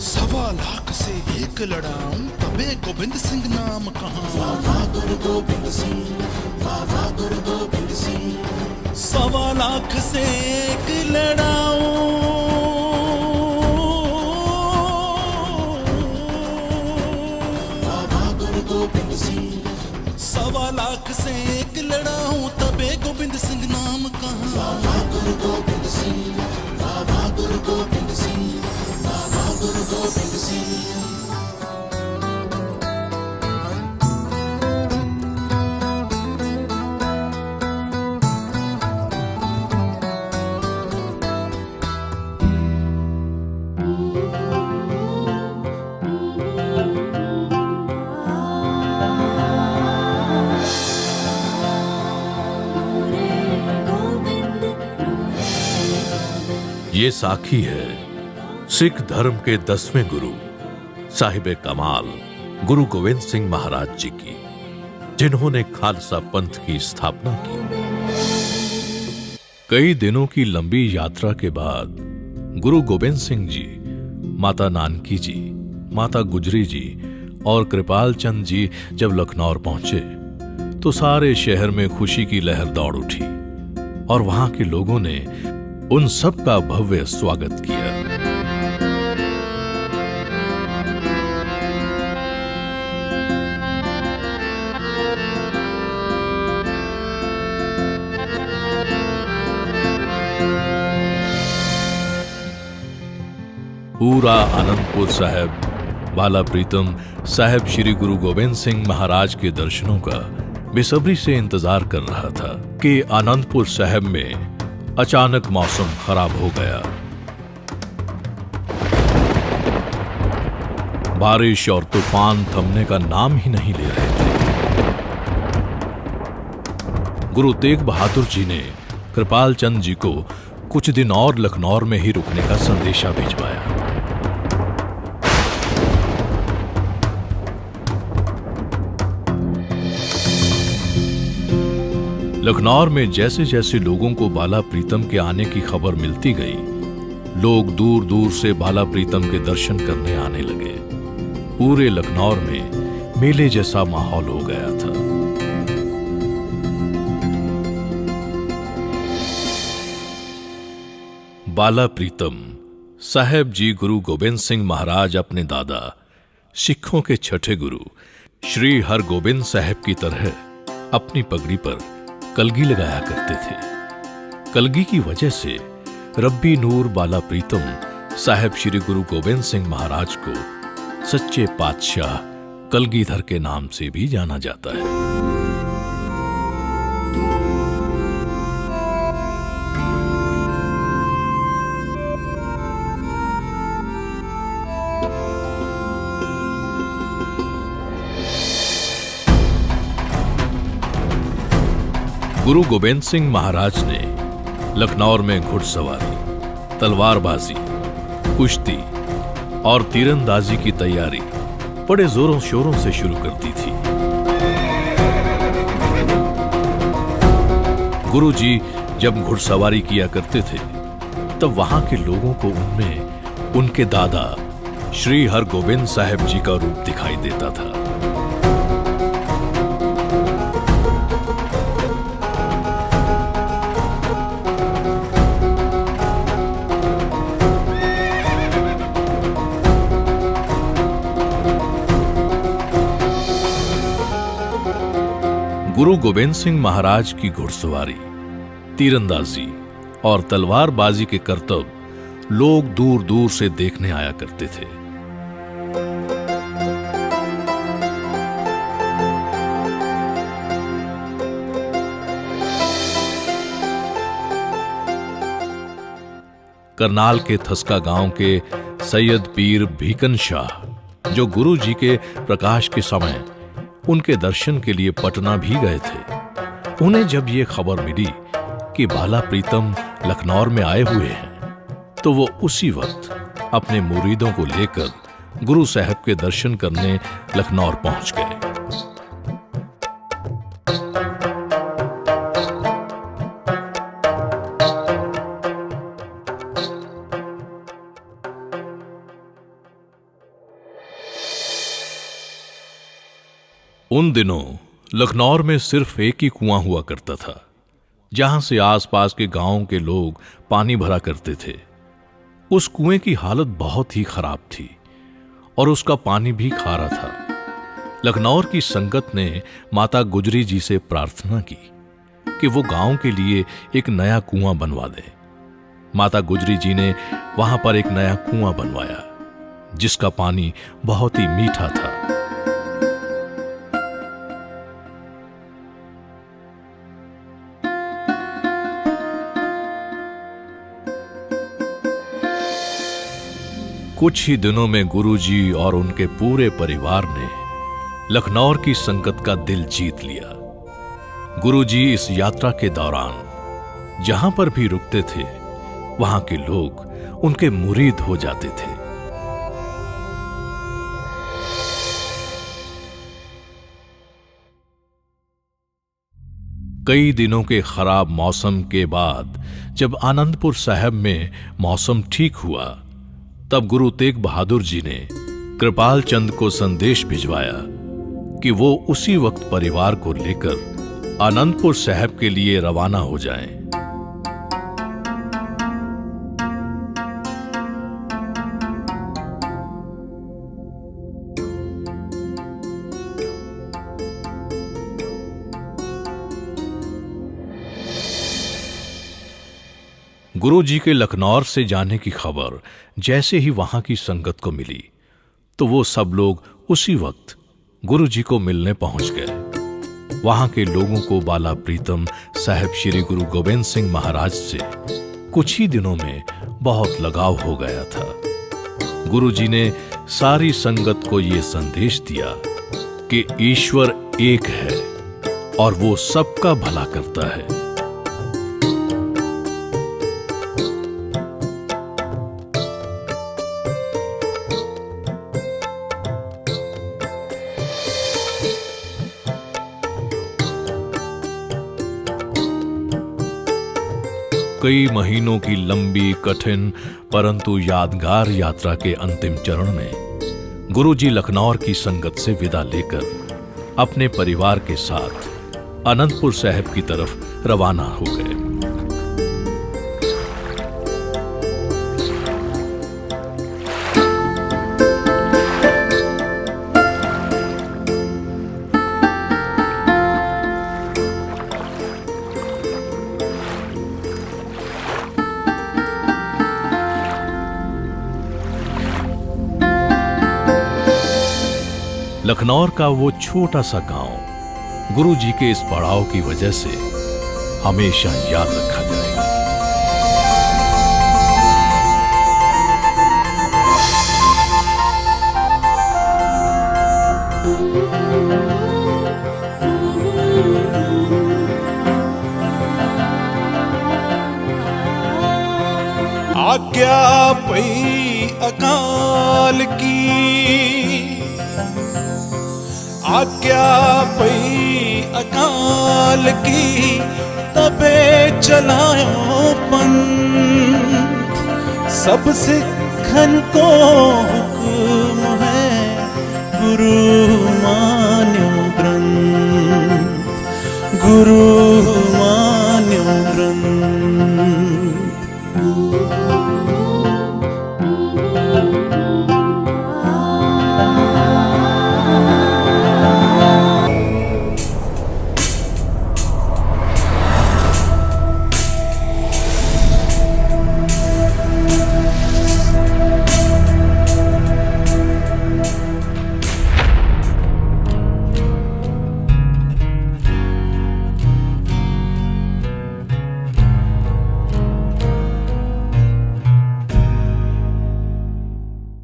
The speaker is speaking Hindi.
सवा लाख से एक लड़ाऊं तबे गोविंद सिंह नाम कहाँ। सवा लाख से एक लड़ाऊं सवा लाख से एक लड़ाऊं तबे गोविंद सिंह नाम कहाँ। बाबा गुरु गोविंद सिंह, बाबा गुरु गोविंद सिंह, बाबा गुरु गोविंद सिंह। ये साखी है सिख धर्म के 10वें गुरु साहिब कमाल गुरु गोविंद सिंह महाराज जी की, जिन्होंने खालसा पंथ की स्थापना की। कई दिनों की लंबी यात्रा के बाद गुरु गोविंद सिंह जी, माता नानकी जी, माता गुजरी जी और कृपाल चंद जी जब लखनऊ पहुंचे तो सारे शहर में खुशी की लहर दौड़ उठी और वहां के लोगों ने उन सब का भव्य स्वागत किया। पूरा आनंदपुर साहिब बाला प्रीतम साहिब श्री गुरु गोविंद सिंह महाराज के दर्शनों का बेसब्री से इंतजार कर रहा था कि आनंदपुर साहिब में अचानक मौसम खराब हो गया। बारिश और तूफान थमने का नाम ही नहीं ले रहे थे। गुरु तेग बहादुर जी ने कृपाल चंद जी को कुछ दिन और लखनऊ में ही रुकने का संदेशा भिजवाया। लखनऊ में जैसे जैसे लोगों को बाला प्रीतम के आने की खबर मिलती गई, लोग दूर दूर से बाला प्रीतम के दर्शन करने आने लगे। पूरे लखनऊ में मेले जैसा माहौल हो गया था। बाला प्रीतम साहेब जी गुरु गोविंद सिंह महाराज अपने दादा सिखों के छठे गुरु श्री हरगोबिंद साहब की तरह अपनी पगड़ी पर कलगी लगाया करते थे। कलगी की वजह से रब्बी नूर बाला प्रीतम साहब श्री गुरु गोविंद सिंह महाराज को सच्चे पातशाह कलगीधर के नाम से भी जाना जाता है। गुरु गोविंद सिंह महाराज ने लखनऊ में घुड़सवारी, तलवारबाजी, कुश्ती और तीरंदाजी की तैयारी बड़े जोरों शोरों से शुरू कर दी थी। गुरु जी जब घुड़सवारी किया करते थे तब वहां के लोगों को उनमें उनके दादा श्री हरगोबिंद साहब जी का रूप दिखाई देता था। गुरु गोविंद सिंह महाराज की घुड़सवारी, तीरंदाजी और तलवारबाजी के करतब लोग दूर दूर से देखने आया करते थे। करनाल के थस्का गांव के सैयद पीर भीकन शाह, जो गुरु जी के प्रकाश के समय उनके दर्शन के लिए पटना भी गए थे, उन्हें जब ये खबर मिली कि बाला प्रीतम लखनऊ में आए हुए हैं तो वो उसी वक्त अपने मुरीदों को लेकर गुरु साहब के दर्शन करने लखनऊ पहुंच गए। उन दिनों लखनऊ में सिर्फ एक ही कुआं हुआ करता था, जहां से आसपास के गांवों के लोग पानी भरा करते थे। उस कुएं की हालत बहुत ही खराब थी और उसका पानी भी खारा था। लखनऊ की संगत ने माता गुजरी जी से प्रार्थना की कि वो गांव के लिए एक नया कुआं बनवा दें। माता गुजरी जी ने वहां पर एक नया कुआं बनवाया, जिसका पानी बहुत ही मीठा था। कुछ ही दिनों में गुरुजी और उनके पूरे परिवार ने लखनऊ की संगत का दिल जीत लिया। गुरुजी इस यात्रा के दौरान जहां पर भी रुकते थे, वहां के लोग उनके मुरीद हो जाते थे। कई दिनों के खराब मौसम के बाद जब आनंदपुर साहब में मौसम ठीक हुआ, तब गुरु तेग बहादुर जी ने कृपाल चंद को संदेश भिजवाया कि वो उसी वक्त परिवार को लेकर आनंदपुर साहब के लिए रवाना हो जाएं। गुरु जी के लखनऊ से जाने की खबर जैसे ही वहां की संगत को मिली, तो वो सब लोग उसी वक्त गुरु जी को मिलने पहुंच गए। वहां के लोगों को बाला प्रीतम साहब श्री गुरु गोबिंद सिंह महाराज से कुछ ही दिनों में बहुत लगाव हो गया था। गुरु जी ने सारी संगत को ये संदेश दिया कि ईश्वर एक है और वो सबका भला करता है। कई महीनों की लंबी, कठिन परंतु यादगार यात्रा के अंतिम चरण में गुरुजी लखनऊ की संगत से विदा लेकर अपने परिवार के साथ आनंदपुर साहब की तरफ रवाना हो गए। लखनऊ का वो छोटा सा गांव गुरु जी के इस पड़ाव की वजह से हमेशा याद रखा जाएगा। आज्ञा पई अकाल की, आज्ञा पई अकाल की, तबे चलायो पंथ। सब सिखन को हुक्म है गुरु